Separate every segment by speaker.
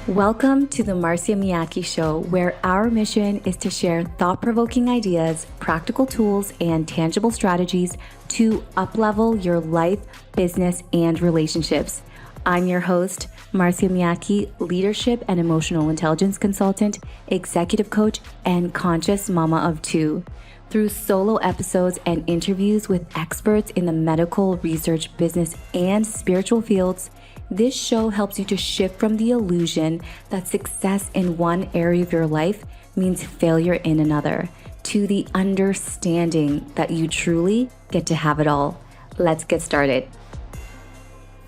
Speaker 1: Welcome to the Marcia Miyake Show, where our mission is to share thought-provoking ideas, practical tools, and tangible strategies to up-level your life, business, and relationships. I'm your host, Marcia Miyake, leadership and emotional intelligence consultant, executive coach, and conscious mama of two. Through solo episodes and interviews with experts in the medical, research, business, and spiritual fields, this show helps you to shift from the illusion that success in one area of your life means failure in another, to the understanding that you truly get to have it all. Let's get started.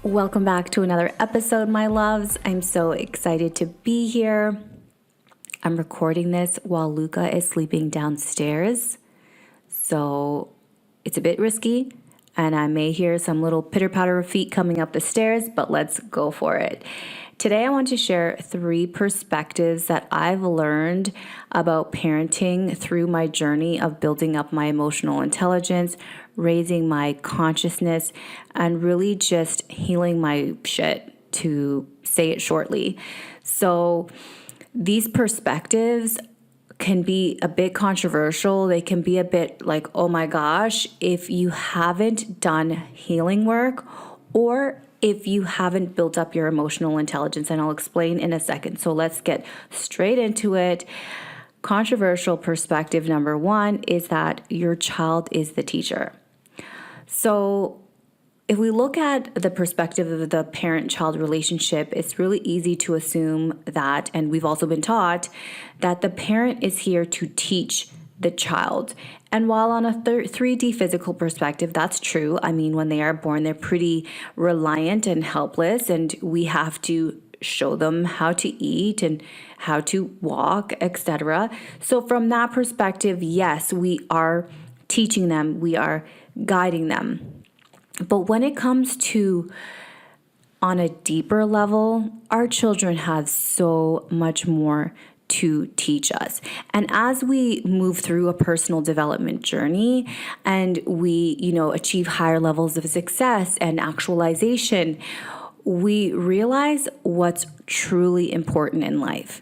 Speaker 1: Welcome back to another episode, my loves. I'm so excited to be here. I'm recording this while Luca is sleeping downstairs, so it's a bit risky. And I may hear some little pitter-patter of feet coming up the stairs, but let's go for it. Today, I want to share 3 perspectives that I've learned about parenting through my journey of building up my emotional intelligence, raising my consciousness, and really just healing my shit, to say it shortly. So these perspectives can be a bit controversial. They can be a bit like, oh my gosh, if you haven't done healing work or if you haven't built up your emotional intelligence, and I'll explain in a second. So let's get straight into it. Controversial perspective number 1 is that your child is the teacher. So if we look at the perspective of the parent-child relationship, it's really easy to assume that, and we've also been taught, that the parent is here to teach the child. And while on a 3D physical perspective, that's true. I mean, when they are born, they're pretty reliant and helpless, and we have to show them how to eat and how to walk, etc. So from that perspective, yes, we are teaching them, we are guiding them. But when it comes to on a deeper level, our children have so much more to teach us. And as we move through a personal development journey and we, achieve higher levels of success and actualization, we realize what's truly important in life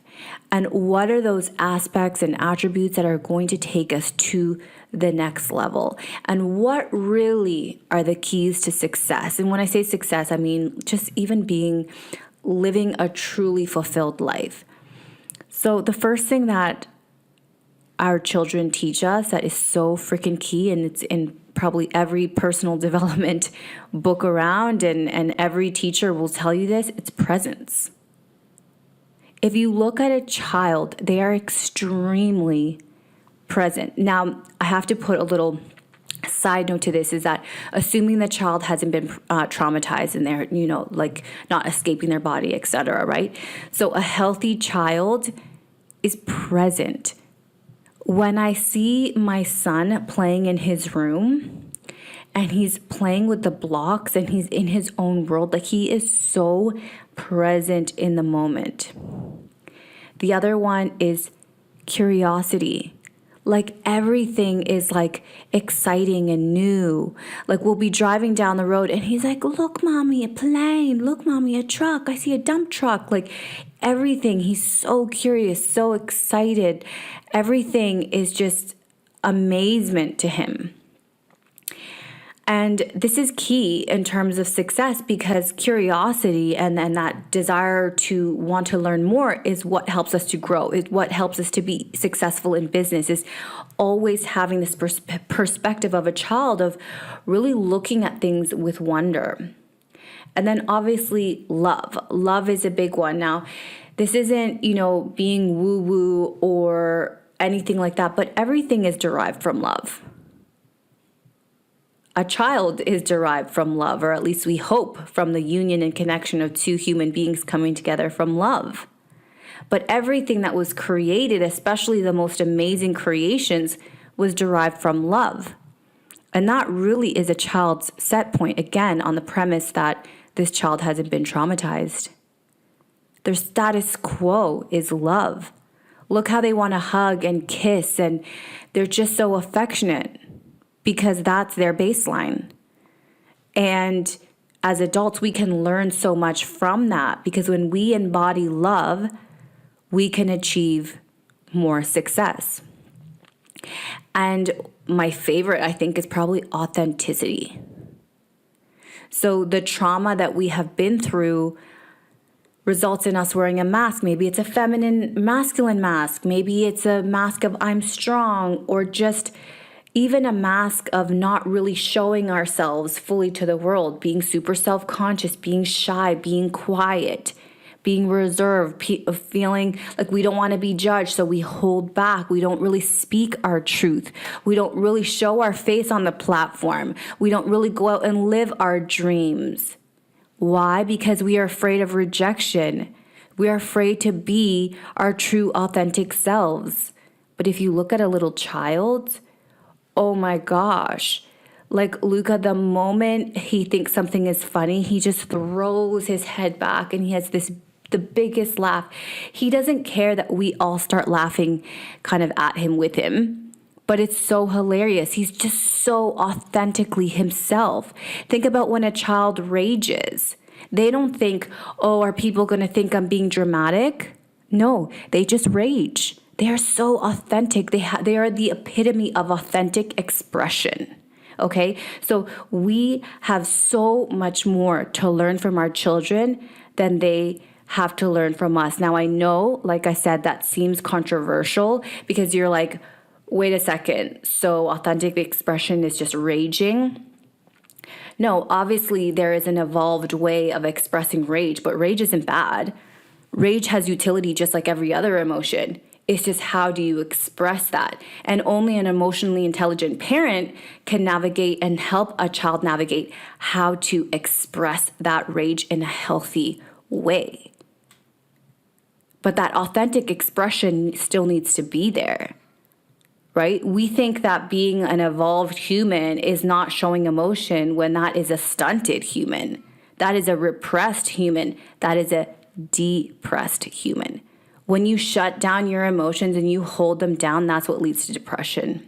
Speaker 1: and what are those aspects and attributes that are going to take us to the next level, and what really are the keys to success. And when I say success, I mean just even living a truly fulfilled life. So the first thing that our children teach us that is so freaking key, and it's in probably every personal development book around, and every teacher will tell you this, it's presence. If you look at a child, they are extremely present. Now, I have to put a little side note to this, is that assuming the child hasn't been traumatized and they're, like not escaping their body, etc., right? So a healthy child is present. When I see my son playing in his room and he's playing with the blocks and he's in his own world, like he is so present in the moment. The other one is curiosity. Like everything is like exciting and new. Like we'll be driving down the road and he's like, look, mommy, a plane. Look, mommy, a truck. I see a dump truck. Like everything. He's so curious, so excited. Everything is just amazement to him. And this is key in terms of success, because curiosity and that desire to want to learn more is what helps us to grow, is what helps us to be successful in business, is always having this perspective of a child of really looking at things with wonder. And then obviously love. Love is a big one. Now, this isn't, being woo-woo or anything like that, but everything is derived from love. A child is derived from love, or at least we hope from the union and connection of 2 human beings coming together from love. But everything that was created, especially the most amazing creations, was derived from love. And that really is a child's set point, again, on the premise that this child hasn't been traumatized. Their status quo is love. Look how they want to hug and kiss, and they're just so affectionate, because that's their baseline. And as adults, we can learn so much from that, because when we embody love, we can achieve more success. And my favorite, I think, is probably authenticity. So the trauma that we have been through results in us wearing a mask. Maybe it's a feminine, masculine mask. Maybe it's a mask of I'm strong, or just even a mask of not really showing ourselves fully to the world, being super self-conscious, being shy, being quiet, being reserved, feeling like we don't want to be judged, so we hold back. We don't really speak our truth. We don't really show our face on the platform. We don't really go out and live our dreams. Why? Because we are afraid of rejection. We are afraid to be our true, authentic selves. But if you look at a little child, oh my gosh, like Luca, the moment he thinks something is funny, he just throws his head back and he has the biggest laugh. He doesn't care that we all start laughing kind of at him with him, but it's so hilarious. He's just so authentically himself. Think about when a child rages. They don't think, oh, are people going to think I'm being dramatic? No, they just rage. They are so authentic. They are the epitome of authentic expression. Okay, so we have so much more to learn from our children than they have to learn from us. Now, I know, like I said, that seems controversial, because you're like, wait a second, so authentic expression is just raging? No, obviously there is an evolved way of expressing rage, but rage isn't bad. Rage has utility just like every other emotion. It's just, how do you express that? And only an emotionally intelligent parent can navigate and help a child navigate how to express that rage in a healthy way. But that authentic expression still needs to be there, right? We think that being an evolved human is not showing emotion, when that is a stunted human. That is a repressed human. That is a depressed human. When you shut down your emotions and you hold them down, that's what leads to depression.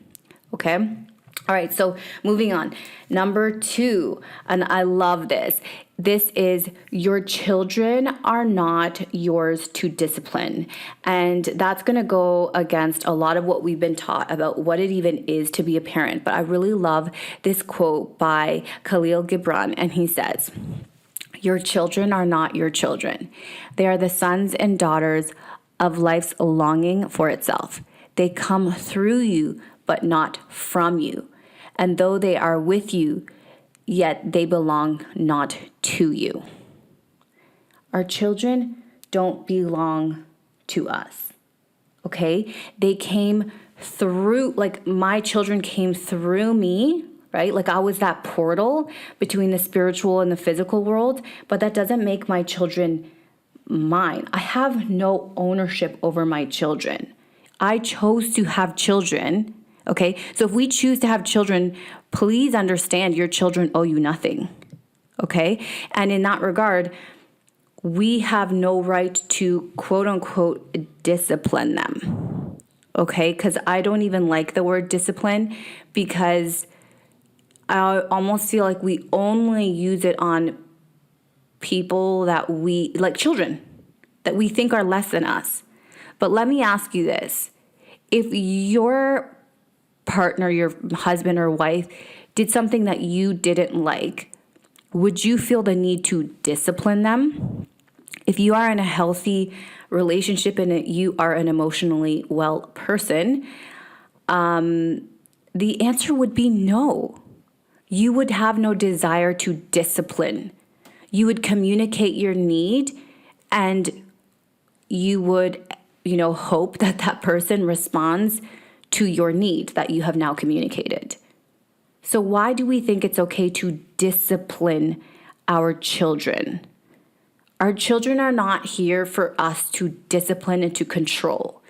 Speaker 1: Okay? All right, so moving on. Number 2, and I love this. This is, your children are not yours to discipline. And that's going to go against a lot of what we've been taught about what it even is to be a parent. But I really love this quote by Khalil Gibran, and he says, your children are not your children. They are the sons and daughters of life's longing for itself. They come through you, but not from you. And though they are with you, yet they belong not to you. Our children don't belong to us, okay? They came through, like my children came through me, right? Like I was that portal between the spiritual and the physical world, but that doesn't make my children mine. I have no ownership over my children. I chose to have children, okay? So if we choose to have children, please understand your children owe you nothing, okay? And in that regard, we have no right to quote unquote discipline them, okay? Because I don't even like the word discipline, because I almost feel like we only use it on people that we, like children, that we think are less than us. But let me ask you this. If your partner, your husband or wife, did something that you didn't like, would you feel the need to discipline them? If you are in a healthy relationship and you are an emotionally well person, the answer would be no. You would have no desire to discipline. You would communicate your need, and you would, hope that that person responds to your need that you have now communicated. So why do we think it's okay to discipline our children? Our children are not here for us to discipline and to control.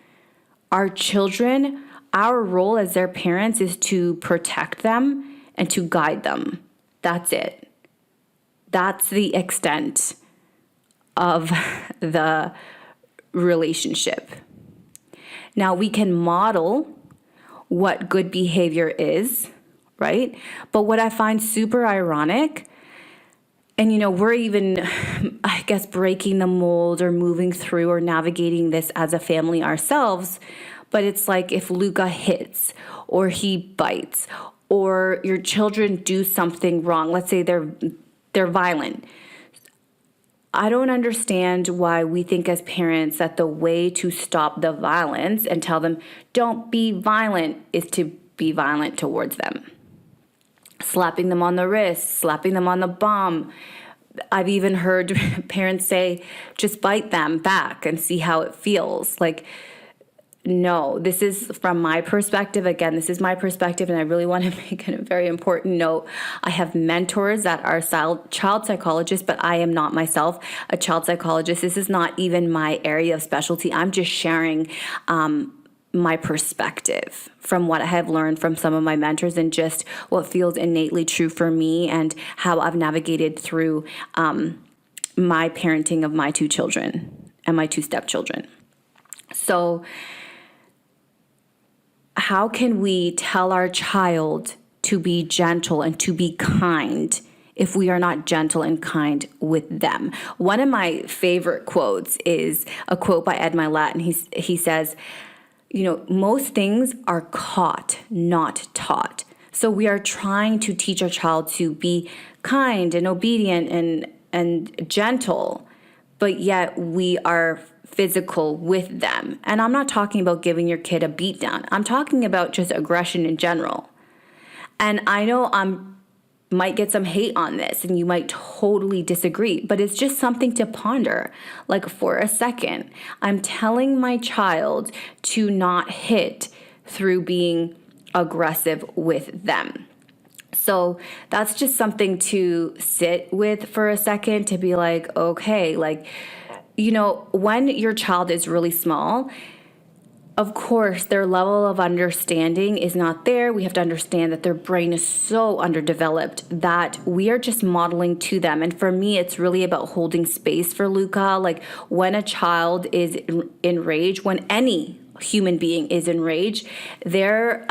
Speaker 1: Our children, our role as their parents is to protect them and to guide them. That's it. That's the extent of the relationship. Now, we can model what good behavior is, right? But what I find super ironic And, we're even, I guess, breaking the mold or moving through or navigating this as a family ourselves. But it's like if Luca hits or he bites or your children do something wrong, let's say they're violent. I don't understand why we think as parents that the way to stop the violence and tell them don't be violent is to be violent towards them. Slapping them on the wrist, slapping them on the bum. I've even heard parents say, just bite them back and see how it feels. Like, no, this is from my perspective. Again, this is my perspective, and I really want to make a very important note. I have mentors that are child psychologists, but I am not myself a child psychologist. This is not even my area of specialty. I'm just sharing my perspective from what I have learned from some of my mentors and just what feels innately true for me and how I've navigated through my parenting of my 2 children and my 2 stepchildren. So how can we tell our child to be gentle and to be kind if we are not gentle and kind with them? One of my favorite quotes is a quote by Ed Milet, and he says, most things are caught, not taught. So we are trying to teach our child to be kind and obedient and gentle, but yet we are physical with them. And I'm not talking about giving your kid a beat down. I'm talking about just aggression in general. And I know might get some hate on this and you might totally disagree, but it's just something to ponder. Like, for a second, I'm telling my child to not hit through being aggressive with them. So that's just something to sit with for a second, to be like, okay, like, when your child is really small, of course, their level of understanding is not there. We have to understand that their brain is so underdeveloped that we are just modeling to them. And for me, it's really about holding space for Luca. Like, when a child is enraged, when any human being is enraged, their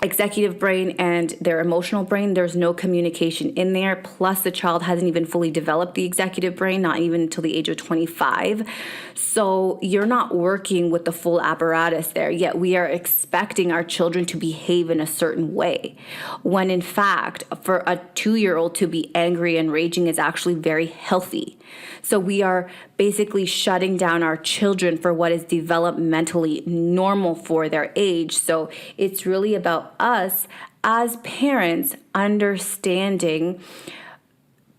Speaker 1: executive brain and their emotional brain, there's no communication in there. Plus, the child hasn't even fully developed the executive brain, not even until the age of 25. So you're not working with the full apparatus there, yet we are expecting our children to behave in a certain way. When in fact, for a 2-year-old to be angry and raging is actually very healthy. So we are basically shutting down our children for what is developmentally normal for their age. So it's really about us as parents understanding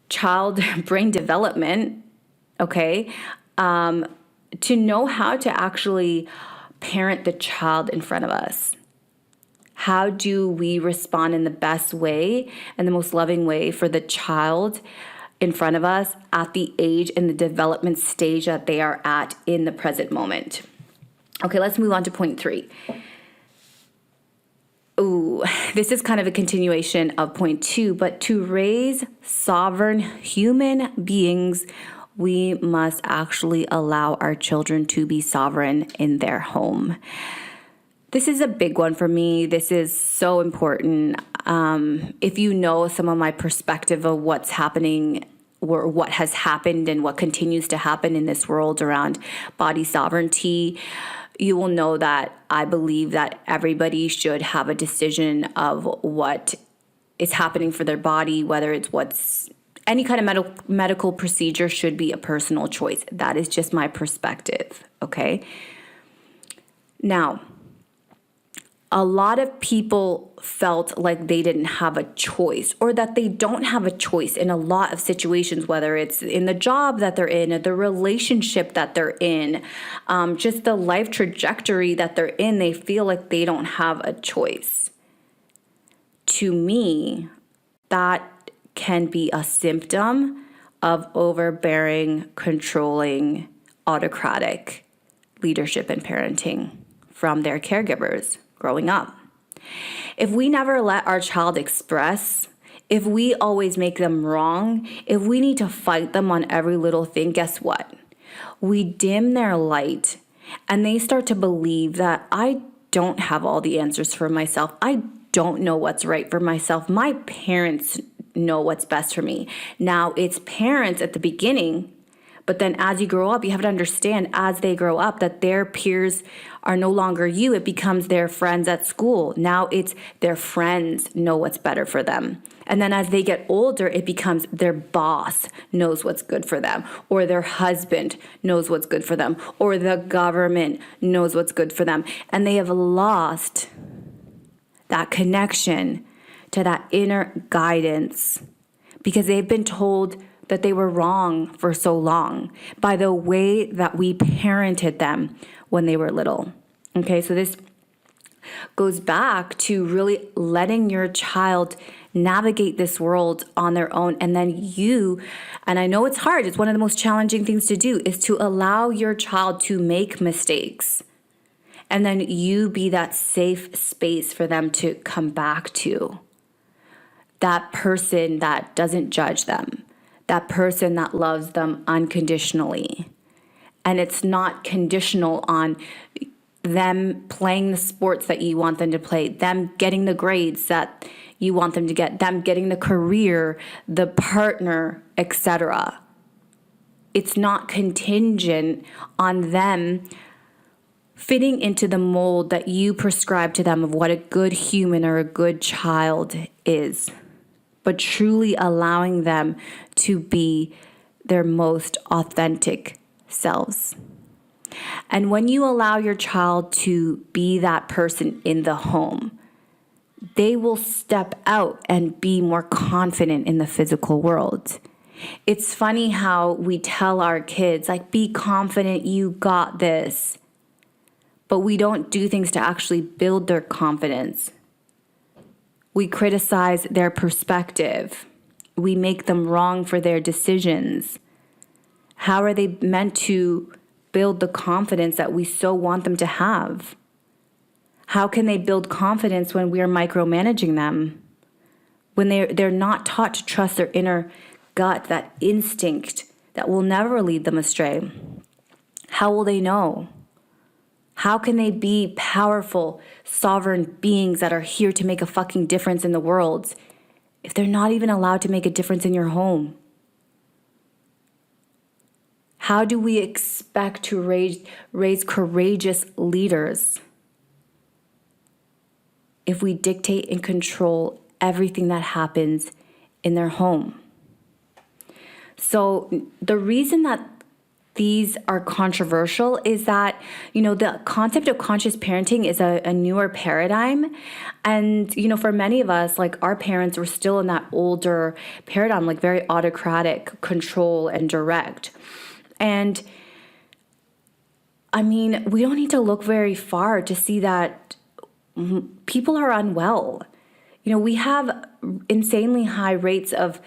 Speaker 1: child brain development, okay, to know how to actually parent the child in front of us. How do we respond in the best way and the most loving way for the child in front of us at the age and the development stage that they are at in the present moment? Okay, let's move on to point 3. Ooh, this is kind of a continuation of point 2, but to raise sovereign human beings, we must actually allow our children to be sovereign in their home. This is a big one for me. This is so important. If you know some of my perspective of what's happening or what has happened and what continues to happen in this world around body sovereignty, you will know that I believe that everybody should have a decision of what is happening for their body, whether it's any kind of medical procedure should be a personal choice. That is just my perspective, okay? Now, a lot of people felt like they didn't have a choice, or that they don't have a choice in a lot of situations, whether it's in the job that they're in, or the relationship that they're in, just the life trajectory that they're in. They feel like they don't have a choice. To me, that can be a symptom of overbearing, controlling, autocratic leadership and parenting from their caregivers growing up. If we never let our child express, if we always make them wrong, if we need to fight them on every little thing, guess what? We dim their light and they start to believe that I don't have all the answers for myself. I don't know what's right for myself. My parents know what's best for me. Now, it's parents at the beginning, but then as you grow up, you have to understand as they grow up that their peers are no longer you. It becomes their friends at school. Now it's their friends know what's better for them. And then as they get older, it becomes their boss knows what's good for them, or their husband knows what's good for them, or the government knows what's good for them. And they have lost that connection to that inner guidance because they've been told that they were wrong for so long by the way that we parented them when they were little. Okay, so this goes back to really letting your child navigate this world on their own. And then you, and I know it's hard, it's one of the most challenging things to do, is to allow your child to make mistakes. And then you be that safe space for them to come back to. That person that doesn't judge them. That person that loves them unconditionally. And it's not conditional on them playing the sports that you want them to play, them getting the grades that you want them to get, them getting the career, the partner, etc. It's not contingent on them fitting into the mold that you prescribe to them of what a good human or a good child is, but truly allowing them to be their most authentic selves. And when you allow your child to be that person in the home, they will step out and be more confident in the physical world. It's funny how we tell our kids, like, be confident, you got this. But we don't do things to actually build their confidence. We criticize their perspective. We make them wrong for their decisions. How are they meant to build the confidence that we so want them to have? How can they build confidence when we are micromanaging them? When they're not taught to trust their inner gut, that instinct that will never lead them astray? How will they know? How can they be powerful, sovereign beings that are here to make a fucking difference in the world if they're not even allowed to make a difference in your home? How do we expect to raise courageous leaders if we dictate and control everything that happens in their home? So the reason that these are controversial is that, the concept of conscious parenting is a newer paradigm. And, for many of us, like, our parents were still in that older paradigm, like very autocratic, control and direct. And I mean, we don't need to look very far to see that people are unwell. We have insanely high rates of,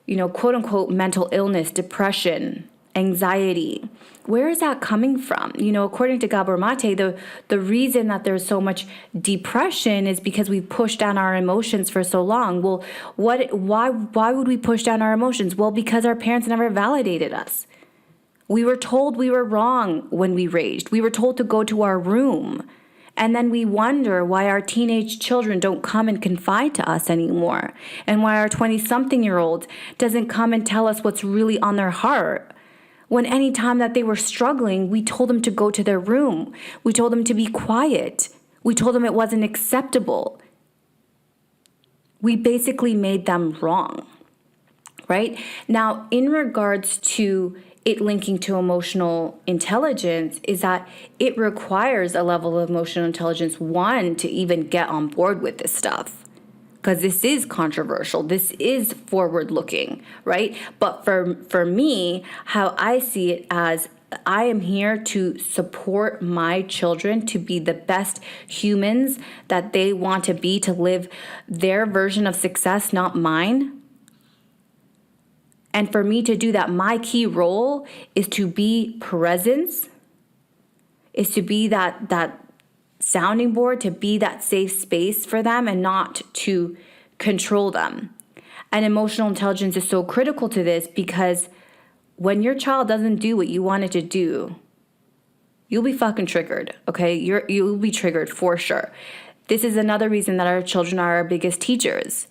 Speaker 1: quote unquote, mental illness, depression, anxiety. Where is that coming from? According to Gabor Mate, the reason that there's so much depression is because we've pushed down our emotions for so long. Well, why would we push down our emotions? Well, because our parents never validated us. We were told we were wrong when we raged. We were told to go to our room. And then we wonder why our teenage children don't come and confide to us anymore. And why our 20-something-year-old doesn't come and tell us what's really on their heart. When any time that they were struggling, we told them to go to their room. We told them to be quiet. We told them it wasn't acceptable. We basically made them wrong, right? Now, in regards to it linking to emotional intelligence, is that it requires a level of emotional intelligence, one, to even get on board with this stuff. Because this is controversial. This is forward-looking, right? But for me, how I see it as, I am here to support my children to be the best humans that they want to be, to live their version of success, not mine. And for me to do that, my key role is to be presence, is to be that sounding board, to be that safe space for them and not to control them. And emotional intelligence is so critical to this because when your child doesn't do what you want it to do, you'll be fucking triggered, okay? You'll be triggered for sure. This is another reason that our children are our biggest teachers,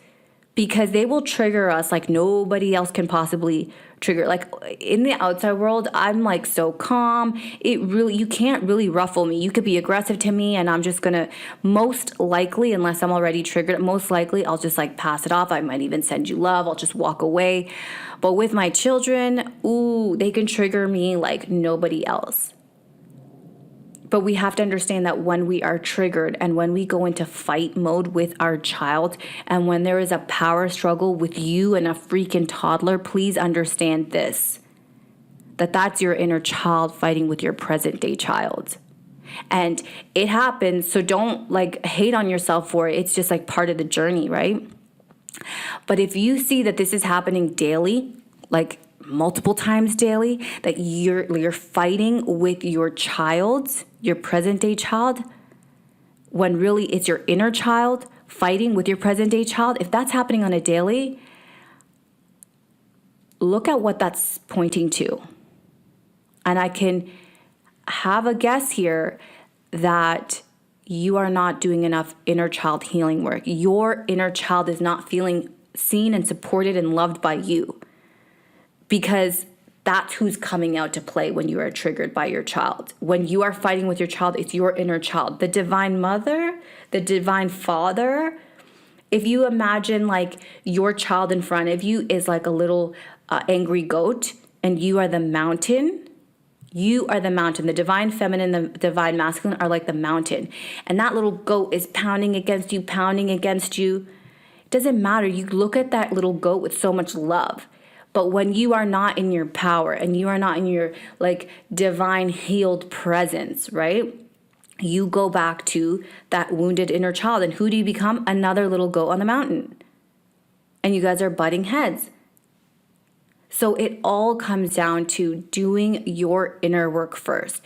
Speaker 1: because they will trigger us like nobody else can possibly trigger. Like in the outside world, I'm like so calm. You can't really ruffle me. You could be aggressive to me and I'm just gonna, most likely, unless I'm already triggered, most likely I'll just like pass it off. I might even send you love. I'll just walk away. But with my children, they can trigger me like nobody else. But we have to understand that when we are triggered and when we go into fight mode with our child and when there is a power struggle with you and a freaking toddler, please understand this, that that's your inner child fighting with your present day child. And it happens, so don't like hate on yourself for it. It's just like part of the journey, right? But if you see that this is happening daily, like multiple times daily, that you're fighting with your child, your present day child, when really it's your inner child fighting with your present day child, if that's happening on a daily, look at what that's pointing to. And I can have a guess here that you are not doing enough inner child healing work. Your inner child is not feeling seen and supported and loved by you, because that's who's coming out to play when you are triggered by your child. When you are fighting with your child, it's your inner child. The divine mother, the divine father, if you imagine like your child in front of you is like a little angry goat and you are the mountain. You are the mountain. The divine feminine, the divine masculine are like the mountain. And that little goat is pounding against you, pounding against you. It doesn't matter. You look at that little goat with so much love. But when you are not in your power and you are not in your like divine healed presence, right? You go back to that wounded inner child. And who do you become? Another little goat on the mountain. And you guys are butting heads. So it all comes down to doing your inner work first,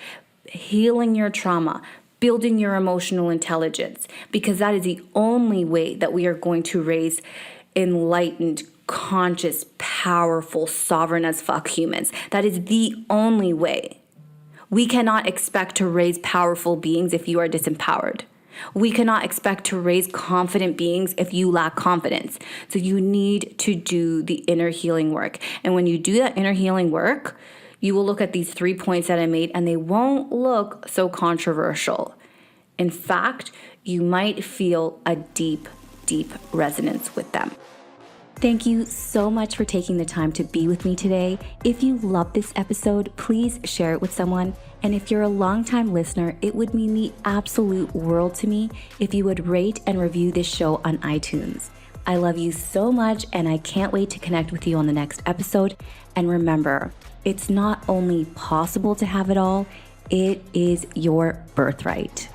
Speaker 1: healing your trauma, building your emotional intelligence, because that is the only way that we are going to raise enlightened, conscious, powerful, sovereign as fuck humans. That is the only way. We cannot expect to raise powerful beings if you are disempowered. We cannot expect to raise confident beings if you lack confidence. So you need to do the inner healing work. And when you do that inner healing work, you will look at these 3 points that I made and they won't look so controversial. In fact, you might feel a deep, deep resonance with them. Thank you so much for taking the time to be with me today. If you love this episode, please share it with someone. And if you're a longtime listener, it would mean the absolute world to me if you would rate and review this show on iTunes. I love you so much, and I can't wait to connect with you on the next episode. And remember, it's not only possible to have it all, it is your birthright.